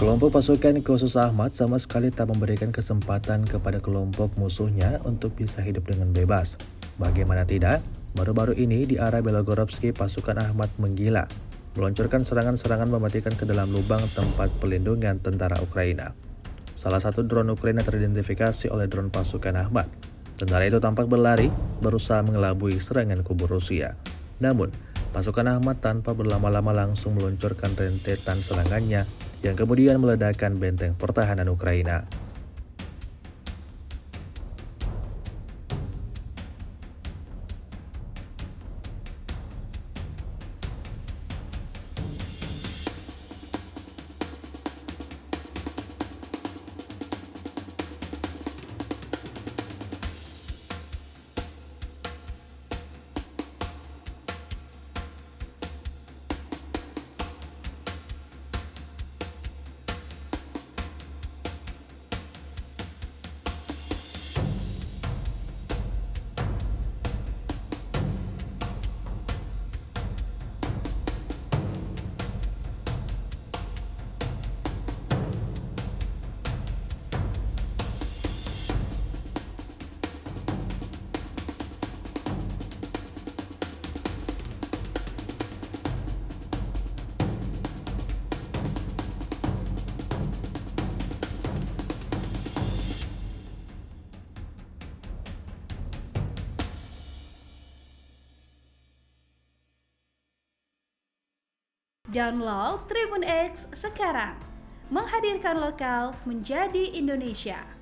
Kelompok pasukan khusus Ahmad sama sekali tak memberikan kesempatan kepada kelompok musuhnya untuk bisa hidup dengan bebas. Bagaimana tidak, baru-baru ini di arah Belogorowski pasukan Ahmad menggila, meluncurkan serangan-serangan mematikan ke dalam lubang tempat pelindungan tentara Ukraina. Salah satu drone Ukraina teridentifikasi oleh drone pasukan Ahmad. Tentara itu tampak berlari, berusaha mengelabui serangan kubu Rusia. Namun, pasukan Ahmad tanpa berlama-lama langsung meluncurkan rentetan serangannya yang kemudian meledakkan benteng pertahanan Ukraina. Download Tribun X sekarang, menghadirkan lokal menjadi Indonesia.